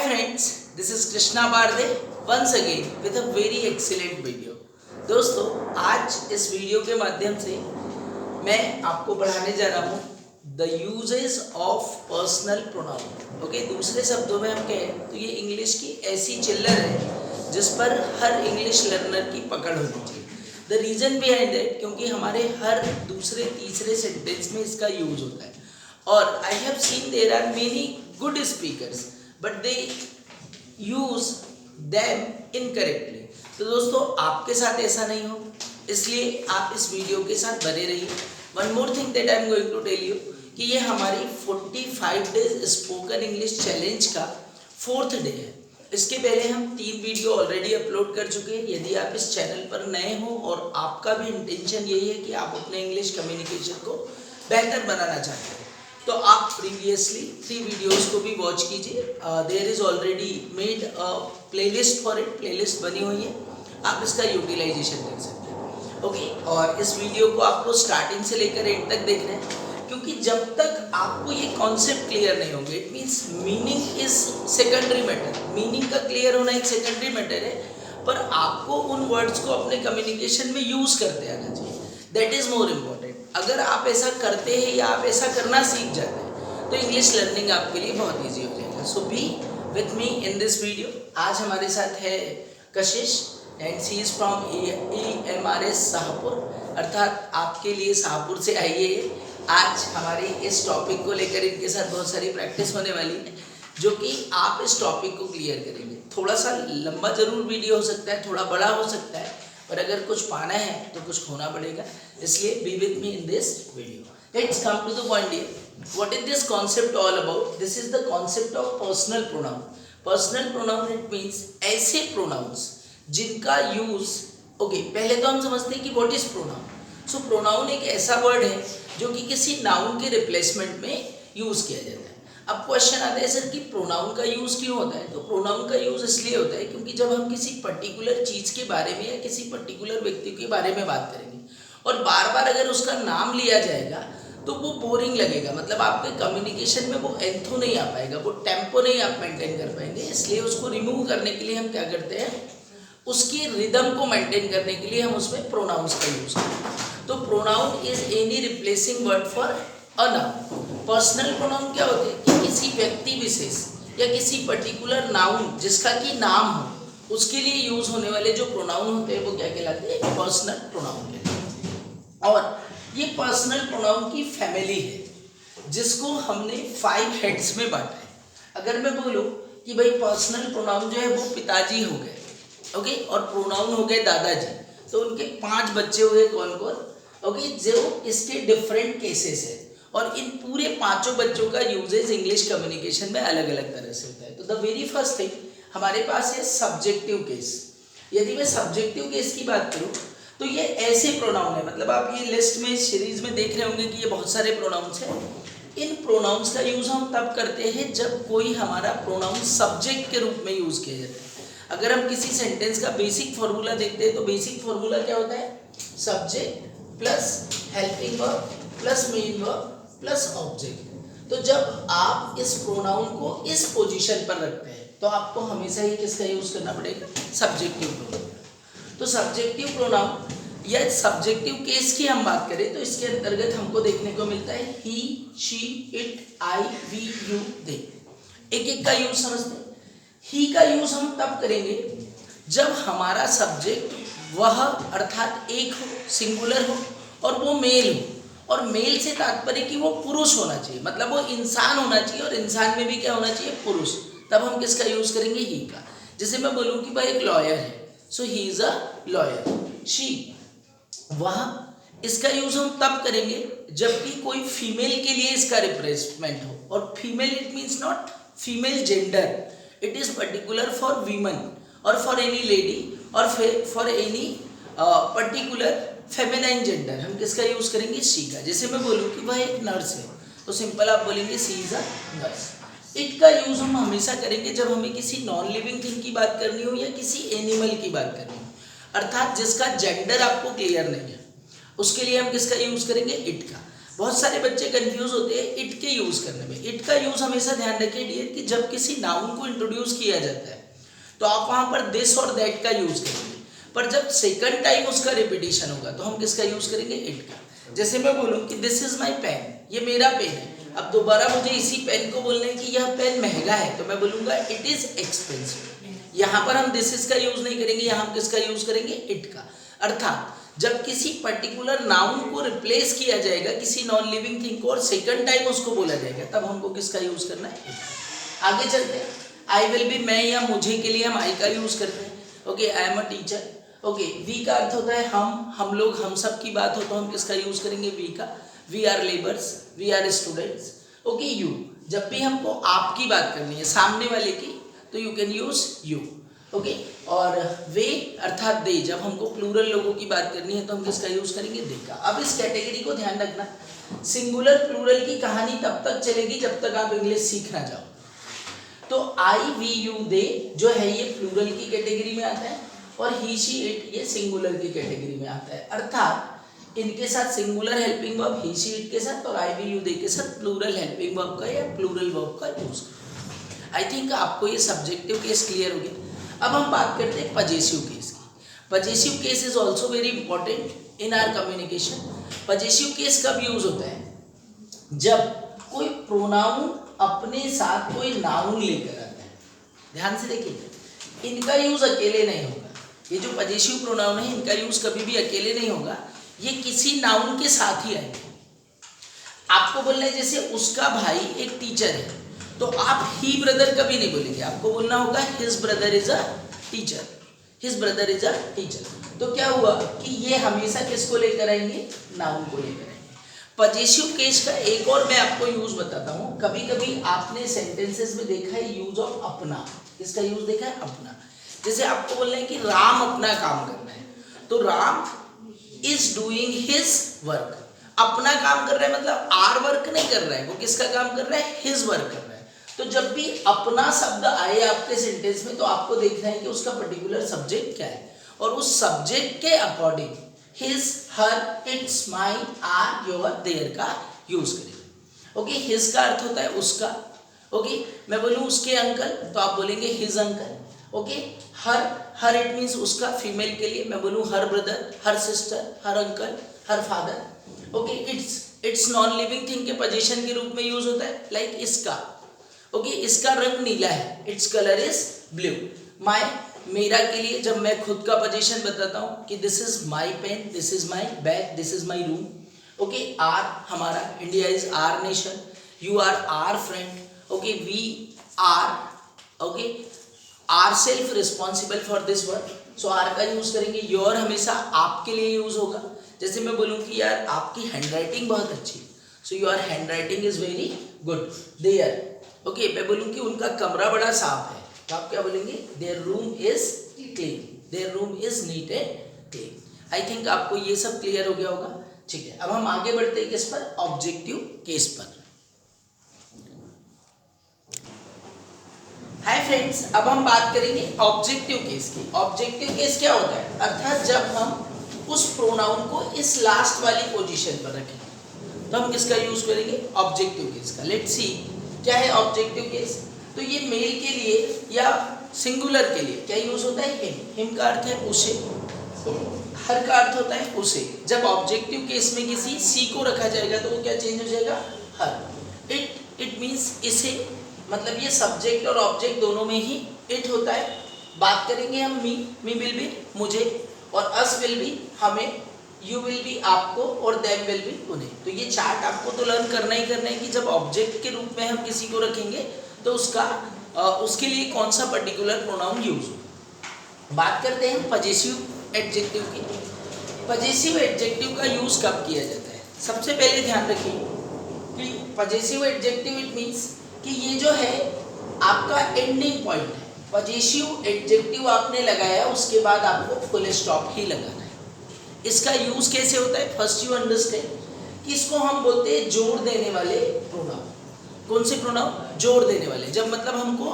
friends, this is Krishna Barde once again with a very excellent video. दोस्तों आज इस video के माध्यम से मैं आपको पढ़ाने जा रहा हूँ the uses of personal pronoun. Okay, दूसरे शब्दों में हम कहें तो ये इंग्लिश की ऐसी चिल्लर है जिस पर हर इंग्लिश लर्नर की पकड़ होनी चाहिए। द रीज़न बिहाइंड दैट, क्योंकि हमारे हर दूसरे तीसरे सेंटेंस में इसका यूज होता है और I have seen there are many good speakers but they use them incorrectly. तो दोस्तों आपके साथ ऐसा नहीं हो, इसलिए आप इस वीडियो के साथ बने रहिए। One more thing that I am going to tell you कि ये हमारी 45 डेज स्पोकन इंग्लिश चैलेंज का 4th डे है। इसके पहले हम 3 वीडियो ऑलरेडी अपलोड कर चुके हैं। यदि आप इस चैनल पर नए हो और आपका भी इंटेंशन यही है कि आप अपने इंग्लिश कम्युनिकेशन को बेहतर बनाना चाहते हैं तो आप प्रीवियसली 3 वीडियोस को भी वॉच कीजिए। There is already made a playlist for it, playlist बनी हुई है, आप इसका यूटिलाइजेशन कर सकते हैं। ओके, और इस वीडियो को आपको स्टार्टिंग से लेकर एंड तक देखना है क्योंकि जब तक आपको ये कॉन्सेप्ट क्लियर नहीं होंगे, it means meaning is secondary matter, meaning का क्लियर होना एक सेकेंडरी मैटर है, पर आपको उन वर्ड्स को अपने कम्युनिकेशन में यूज करते आना चाहिए, दैट इज मोर इम्पोर्टेंट। अगर आप ऐसा करते हैं या आप ऐसा करना सीख जाते हैं तो इंग्लिश लर्निंग आपके लिए बहुत ईजी हो जाएगा। So be with me in this video. आज हमारे साथ है Kashish and she is from EMRS Shahpur, अर्थात आपके लिए शाहपुर से आई है। आज हमारी इस टॉपिक को लेकर इनके साथ बहुत सारी प्रैक्टिस होने वाली है जो कि आप इस टॉपिक को क्लियर करेंगे। थोड़ा सा लंबा जरूर वीडियो हो सकता है, थोड़ा बड़ा हो सकता है, पर अगर कुछ पाना है तो कुछ खोना पड़ेगा, इसलिए be with me in this video. Let's come to the point here. What is this concept all about? This is the concept of personal pronoun. Personal pronoun it means ऐसे प्रोनाउंस जिनका यूज पहले तो हम समझते हैं कि what is pronoun. So pronoun एक ऐसा वर्ड है जो कि किसी नाउन के रिप्लेसमेंट में यूज किया जाता है। अब क्वेश्चन आता है सर कि प्रोनाउन का यूज़ क्यों होता है? तो प्रोनाउन का यूज़ इसलिए होता है क्योंकि जब हम किसी पर्टिकुलर चीज़ के बारे में या किसी पर्टिकुलर व्यक्ति के बारे में बात करेंगे और बार बार अगर उसका नाम लिया जाएगा तो वो बोरिंग लगेगा, मतलब आपके कम्युनिकेशन में वो एंथो नहीं आ पाएगा, वो टेम्पो नहीं आप मेंटेन कर पाएंगे। इसलिए उसको रिमूव करने के लिए हम क्या करते हैं, उसकी रिदम को मेंटेन करने के लिए हम उसमें प्रोनाउंस का यूज़ करते हैं। तो pronoun is any replacing word for a noun. Personal pronoun क्या होते हैं कि किसी व्यक्ति विशेष या किसी पर्टिकुलर नाउन जिसका कि नाम हो उसके लिए यूज होने वाले जो प्रोनाउन होते हैं वो क्या कहलाते हैं? पर्सनल प्रोनाउन कहलाते हैं। और ये पर्सनल प्रोनाउन की फैमिली है जिसको हमने 5 हेड्स में बांटा है। अगर मैं बोलूँ कि भाई पर्सनल प्रोनाउन जो है वो पिताजी हो गए, ओके, और प्रोनाउन हो गए दादाजी, तो उनके 5 बच्चे हुए कौन कौन, ओके, जो इसके डिफरेंट केसेस है और इन पूरे 5 बच्चों का यूजेज इंग्लिश कम्युनिकेशन में अलग अलग तरह से होता है। तो द वेरी फर्स्ट थिंग हमारे पास है सब्जेक्टिव केस। यदि मैं सब्जेक्टिव केस की बात करूं तो ये ऐसे प्रोनाउन है, मतलब आप ये लिस्ट में सीरीज में देख रहे होंगे कि ये बहुत सारे प्रोनाउंस हैं। इन प्रोनाउंस का यूज हम तब करते हैं जब कोई हमारा प्रोनाउन सब्जेक्ट के रूप में यूज किया जाता है। अगर हम किसी सेंटेंस का बेसिक फॉर्मूला देखते हैं तो बेसिक फॉर्मूला क्या होता है? Subject plus helping verb plus main verb plus object. तो जब आप इस प्रोनाउन को इस पोजीशन पर रखते हैं तो आपको हमेशा ही किसका यूज करना पड़ेगा? Subjective pronoun. तो सब्जेक्टिव प्रोनाउन या सब्जेक्टिव केस की हम बात करें तो इसके अंतर्गत हमको देखने को मिलता है he, she, it, I, we, you, they. एक एक का यूज समझते हैं। ही का यूज हम तब करेंगे जब हमारा सब्जेक्ट वह अर्थात एक हो, सिंगुलर हो और वो मेल हो, और मेल से तात्पर्य कि वो पुरुष होना चाहिए, मतलब वो इंसान होना चाहिए और इंसान में भी क्या होना चाहिए? पुरुष। तब हम किसका यूज करेंगे? ही का। जैसे मैं बोलूँ कि भाई एक लॉयर है, so he is a lawyer. She, वह, इसका यूज हम तब करेंगे जबकि कोई फीमेल के लिए इसका रिप्लेसमेंट हो, और female it means not female gender, it is particular for women और फॉर एनी लेडी और for any particular feminine gender. हम किसका यूज करेंगे? शी का। जैसे मैं बोलूँ कि वह एक नर्स है तो सिंपल आप बोलेंगे सी इज अ नर्स। इट का यूज हम हमेशा करेंगे जब हमें किसी नॉन लिविंग थिंग की बात करनी हो या किसी एनिमल की बात करनी हो, अर्थात जिसका जेंडर आपको क्लियर नहीं है, उसके लिए हम किसका यूज करेंगे? इट का। बहुत सारे बच्चे कंफ्यूज होते हैं इट के यूज करने में। इट का यूज हमेशा ध्यान रखिए डियर कि जब किसी नाउन को इंट्रोड्यूस किया जाता है तो आप वहां पर दिस और दैट का यूज करेंगे, पर जब सेकंड टाइम उसका रिपीटिशन होगा तो हम किसका यूज करेंगे? इट का। जैसे मैं बोलूं कि दिस इज माई पेन, ये मेरा पेन है, अब दोबारा मुझे इसी पेन को बोलना है कि यह पेन महंगा है तो मैं बोलूंगा इट इज एक्सपेंसिव। यहाँ पर हम दिस इज का यूज नहीं करेंगे, यहाँ हम किसका यूज करेंगे? इट का। अर्थात जब किसी पर्टिकुलर नाउन को रिप्लेस किया जाएगा किसी नॉन लिविंग थिंग को और सेकंड टाइम उसको बोला जाएगा तब हमको किसका यूज करना है? आगे चलते हैं। आई विल बी, मैं या मुझे के लिए हम आई का यूज करते हैं। Okay, I am a teacher. Okay, we का अर्थ होता है हम लोग, हम सब की बात हो तो हम किसका यूज करेंगे? वी का। We are labours, we are students. Okay, you, जब भी हमको आपकी बात करनी है सामने वाले की तो you can use you. Okay, और वे अर्थात दे, जब हमको प्लूरल लोगों की बात करनी है तो हम किसका यूज करेंगे? दे का। अब इस कैटेगरी को ध्यान रखना, सिंगुलर प्लूरल की कहानी तब तक चलेगी जब तक आप इंग्लिश सीख ना जाओ। तो आई वी यू दे जो है ये प्लूरल की कैटेगरी में आता है और ही शी इट ये सिंगुलर की कैटेगरी में आता है। अर्थात इनके साथ singular helping verb he she it के साथ और आई वी यू दे के साथ प्लूरल हेल्पिंग वर्ब का या प्लूरल वर्ब का यूज करें। आई थिंक आपको ये सब्जेक्टिव केस क्लियर हो गया। अब हम बात करते हैं पजेसिव केस की। Possessive case is also very important in our communication. Possessive case कब यूज होता है? जब कोई प्रोनाउन अपने साथ कोई नाउन लेकर आता है। ध्यान से देखिए, इनका यूज अकेले नहीं होगा। ये जो पजेसिव प्रोनाउन है इनका यूज कभी भी अकेले नहीं होगा, ये किसी नाउन के साथ ही आएंगे। आपको बोलना है जैसे उसका भाई एक टीचर है तो आप ही ब्रदर कभी नहीं बोलेंगे, आपको बोलना होगा his brother is a teacher, his brother is a teacher. तो क्या हुआ कि ये हमेशा किसको लेकर आएंगे? नाउन को लेकर आएंगे। पजेसिव केस का एक और मैं आपको यूज बताता हूँ। कभी कभी आपने सेंटेंसेस में देखा है यूज ऑफ अपना। किसका यूज देखा है? अपना। जैसे आपको बोलना है कि राम अपना काम करना है तो Ram is doing his work. अपना काम कर रहा है मतलब आर वर्क नहीं कर रहा है, वो किसका काम कर रहा है? हिज वर्क कर रहा है। तो जब भी अपना शब्द आए आपके सेंटेंस में तो आपको देखना है कि उसका पर्टिकुलर सब्जेक्ट क्या है और उस सब्जेक्ट के according his, her, its, mine, our, your, their का यूज करेंगे। ओके, हिज का अर्थ होता है उसका। ओके, मैं बोलूँ उसके अंकल तो आप बोलेंगे his uncle. Okay, her it means उसका, फीमेल के लिए मैं बोलूँ her brother, her sister, her uncle, her father. Okay, it's non living thing के पोजीशन के रूप में यूज होता है, लाइक इसका। ओके, इसका रंग नीला है, इट्स कलर इज ब्लू। माई, मेरा के लिए जब मैं खुद का पोजीशन बताता हूँ कि this is my pen, this is my bag, this is my room. Okay, our हमारा, India is our nation, you are our friend. Okay, we are, okay, ourself responsible for this work. So our का use करेंगे। Your हमेशा आपके लिए use होगा। जैसे मैं बोलूँ कि यार आपकी हैंडराइटिंग बहुत अच्छी है, so your handwriting is very good. Their, okay, मैं बोलूँ कि उनका कमरा बड़ा साफ है तो आप क्या बोलेंगे? Their room is clean, their room is neat and clean. I think आपको ये सब क्लियर हो गया होगा। ठीक है, अब हम आगे बढ़ते हैं किस पर? ऑब्जेक्टिव केस पर। हाय फ्रेंड्स, अब हम बात करेंगे ऑब्जेक्टिव केस की। ऑब्जेक्टिव केस क्या होता है? अर्थात जब हम उस प्रोनाउन को इस लास्ट वाली पोजीशन पर रखें तो हम किसका यूज करेंगे? ऑब्जेक्टिव केस का। लेट्स सी क्या है ऑब्जेक्टिव केस। तो ये मेल के लिए या सिंगुलर के लिए क्या यूज होता है? हिम। हिम का अर्थ है उसे, हर का अर्थ होता है उसे। जब ऑब्जेक्टिव केस में किसी सी को रखा जाएगा तो वो क्या चेंज हो जाएगा? हर। इट मीन्स इसे, मतलब ये सब्जेक्ट और ऑब्जेक्ट दोनों में ही इट होता है। बात करेंगे हम मी विल बी मुझे, और अस विल बी हमें, यू विल बी आपको, और देम विल बी उन्हें। तो ये चार्ट आपको तो लर्न करना ही करना है कि जब ऑब्जेक्ट के रूप में हम किसी को रखेंगे तो उसके लिए कौन सा पर्टिकुलर प्रोनाउन यूज हो। बात करते हैं पजेसिव एडजेक्टिव की। पजेसिव एडजेक्टिव का यूज कब किया जाता है? सबसे पहले ध्यान रखिए कि पजेसिव एडजेक्टिव इट मीन्स कि ये जो है आपका एंडिंग पॉइंट है। पजेसिव एडजेक्टिव आपने लगाया उसके बाद आपको फुल स्टॉप ही लगाना है। इसका यूज कैसे होता है? फर्स्ट यू अंडरस्टैंड कि इसको हम बोलते हैं जोड़ देने वाले प्रोनाउन। कौन से प्रोनाउन? जोड़ देने वाले। जब मतलब हमको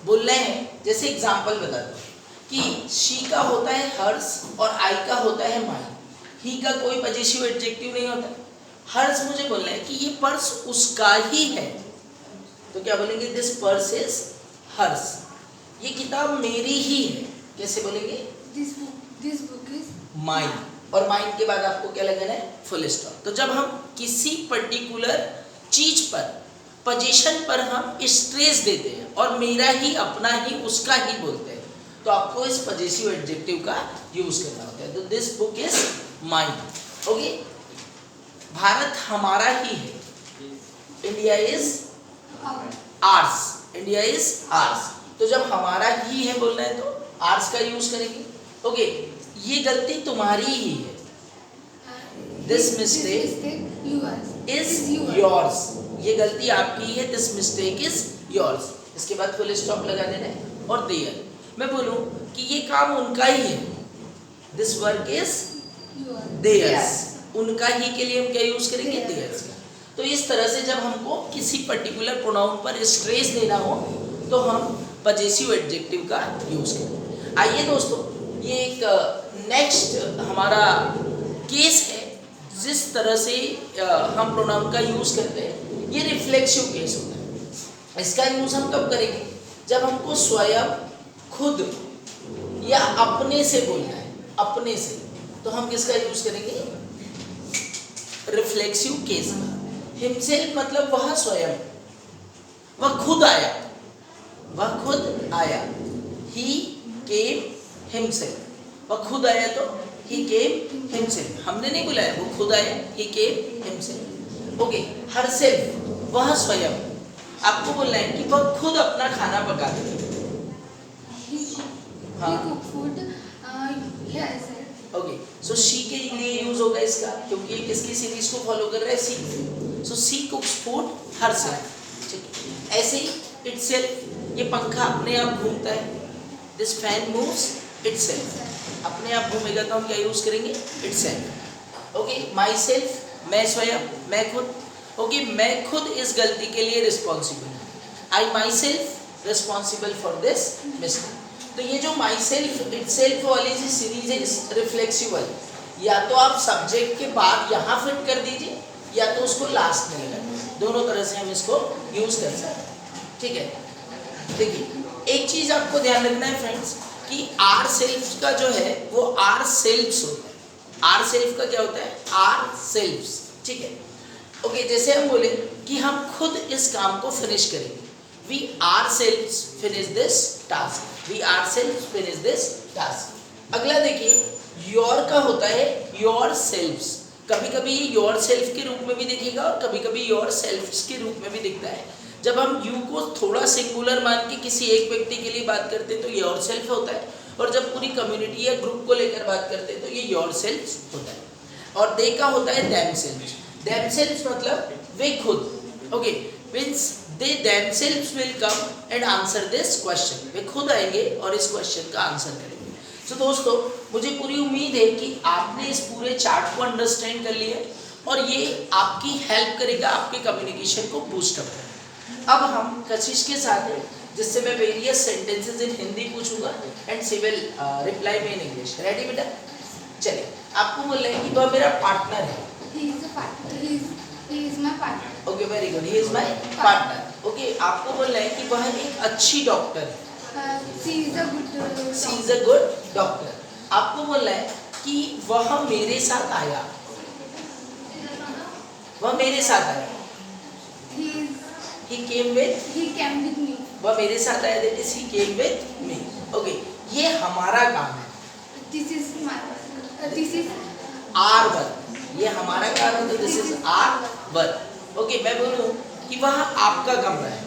बोलना है, जैसे एग्जांपल बताता हूँ कि शी का होता है हर्स और आई का होता है माइन। ही का कोई पजेसिव एडजेक्टिव नहीं होता, हर्ष मुझे बोलना है कि ये पर्स उसका ही है, तो क्या बोलेंगे? दिस पर्स इज हर्ष। ये किताब मेरी ही है, कैसे बोलेंगे? This book is mine. और माइन के बाद आपको क्या लगाना है? Full stop. तो जब हम किसी पर्टिकुलर चीज पर, पोजीशन पर हम स्ट्रेस देते हैं और मेरा ही, अपना ही, उसका ही बोलते हैं, तो आपको इस पजेसिव एडजेक्टिव का यूज करना होता है। तो this book is mine. Okay, Bharat हमारा ही है, India is hours, India is hours. तो जब हमारा ही है बोलना है तो आर्स का यूज करेंगे। ओके, ये गलती तुम्हारी ही है, दिस मिस्टेक इज योर्स। ये गलती आपकी है, दिस मिस्टेक इज योर्स। इसके बाद फुल स्टॉप लगा देना है। और देयर, मैं बोलूं कि ये काम उनका ही है, दिस वर्क इज देयर्स। उनका ही के लिए हम क्या यूज करेंगे? देयर्स का। तो इस तरह से जब हमको किसी पर्टिकुलर प्रोनाउन पर स्ट्रेस देना हो तो हम पजेसिव एडजेक्टिव का यूज करें। आइए दोस्तों, ये एक नेक्स्ट हमारा केस है जिस तरह से हम प्रोनाउन का यूज करते हैं, ये रिफ्लेक्सिव केस होता है। इसका यूज हम कब करेंगे? जब हमको स्वयं, खुद या अपने से बोलना है, अपने से, तो हम किसका यूज करेंगे? रिफ्लेक्सिव केस का। हिमसेल्फ मतलब वह स्वयं, वह खुद आया, वह खुद आया। ही केम हिमसेल्फ, वह खुद आया तो ही केम हिमसेल्फ। हमने नहीं बुलाया, वो खुद आया, ही केम हिमसेल्फ। ओके, हरसेल्फ वह स्वयं, आपको बोलना है कि वह खुद अपना खाना पका दे। ओके, सो शी के लिए यूज होगा इसका, क्योंकि ये किसकी सीरीज को फॉलो कर रहा है? सी। सो सी कुक्स फूड हरसेल्फ। ठीक है, ऐसे ही इटसेल्फ, ये पंखा अपने आप घूमता है, दिस फैन मूव्स इटसेल्फ। अपने आप घूमेगा तो हम क्या यूज करेंगे? इटसेल्फ। ओके, माई सेल्फ, मैं स्वयं, मैं खुद। ओके, मैं खुद इस गलती के लिए रिस्पॉन्सिबल हूँ, I myself responsible for this mistake. तो ये जो माई सेल्फ इटसेल्फ वाली जो सीरीज है रिफ्लेक्सिबल, या तो आप सब्जेक्ट के बाद यहाँ फिट कर दीजिए या तो उसको लास्ट में लगा दीजिए, दोनों तरह से हम इसको यूज कर सकते हैं। ठीक है, देखिए एक चीज आपको ध्यान रखना है फ्रेंड्स कि आर सेल्फ का जो है वो आर सेल्फ्स होता है। आर सेल्फ का क्या होता है? Ourselves. ठीक है, ओके, जैसे हम बोले कि हम खुद इस काम को फिनिश करेंगे, we ourselves finish this task, we ourselves finish this task. अगला देखिए, योर का होता है योर सेल्फ्स। कभी कभी ये योर सेल्फ के रूप में भी दिखेगा और कभी कभी योर सेल्फ्स के रूप में भी दिखता है। जब हम यू को थोड़ा सिंगुलर मान के किसी एक व्यक्ति के लिए बात करते हैं तो योर सेल्फ होता है, और जब पूरी कम्युनिटी या ग्रुप को लेकर बात करते हैं तो ये योर सेल्फ होता है। और दे का होता है देम सेल्फ। देम सेल्फ मतलब वे खुद। Okay, means they themself will come and answer this question. वे खुद आएंगे और इस क्वेश्चन का आंसर करेंगे। तो दोस्तों, मुझे पूरी उम्मीद है कि आपने इस पूरे चार्ट को अंडरस्टैंड कर लिया और ये आपकी हेल्प करेगा आपके कम्युनिकेशन को बूस्ट अप करने। अब हम कशिश के साथ हैं, जिससे मैं वेरियस सेंटेंसेस इन हिंदी पूछूंगा and she will reply me in English. Ready बेटा? चलिए, आपको बोल रहे हैं कि वह मेरा पार्टनर है। He is my partner. Okay, very good, he is my partner. Okay, आपको बोल रहे हैं कि वह एक अच्छी डॉक्टर है। She is a good doctor. She is a good doctor. आपको बोल रहा है कि वह मेरे साथ आया, वह मेरे साथ आया। He came with, He came with me. वह मेरे साथ आया, that is he came with me। Okay, ये हमारा काम है, This is my. This is our work. ये हमारा काम है तो this is our work. Okay, मैं बोलूं कि वह आपका कमरा है।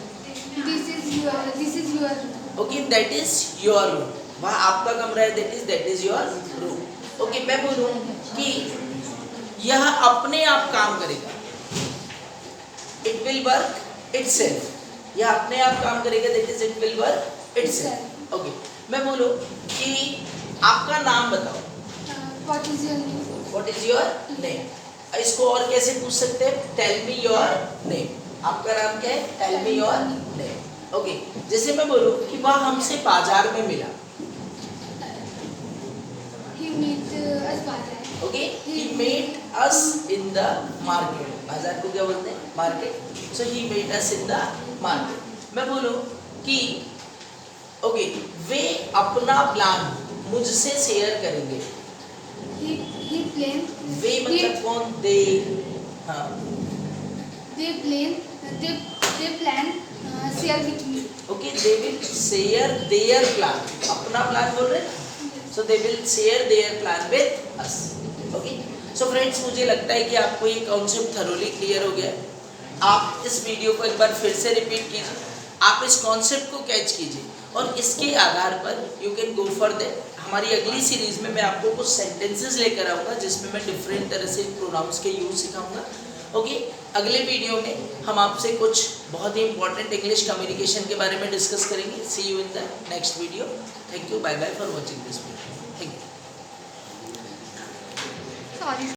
This is your. This is your. Okay, that is your room. वह आपका कमरा है, that is your room. Okay, मैं बोलूं कि यह अपने आप काम करेगा, इट विल वर्क इटसेल्फ। यह अपने आप काम करेगा, that is it will work itself. Okay, मैं बोलूं कि आपका नाम बताओ, What is your name? What is your name. इसको और कैसे पूछ सकते हैं? Tell me your name. आपका नाम क्या है? Tell me your name. Okay, जैसे मैं बोलूं कि वह हमसे बाजार में मिला। He meet us बाजार. Okay, he met us in the market. बाजार को क्या बोलते हैं? Market. So he met us in the market. मैं बोलूं कि ओके, वे अपना प्लान मुझसे शेयर करेंगे। he plan वे मतलब कौन? दे। हाँ, they plan share with me. Okay, they will share their plan. अपना प्लान बोल रहे हैं, so they will share their plan with us. Okay, so friends, मुझे लगता है कि आपको ये कॉन्सेप्ट थरोली क्लियर हो गया है। आप इस वीडियो को एक बार फिर से रिपीट कीजिए, आप इस कॉन्सेप्ट को कैच कीजिए और इसके आधार पर you can go for that. हमारी अगली सीरीज में मैं आपको कुछ सेंटेंसेस लेकर आऊँगा जिसमें मैं डिफरेंट तरह से प्रोनाउंस के यूज सिखाऊंगा। ओके, अगले वीडियो में हम आपसे कुछ बहुत ही इंपॉर्टेंट इंग्लिश कम्युनिकेशन के बारे में डिस्कस करेंगे। See you in the next video. Thank you, bye bye for watching this video. Thank you. Sorry.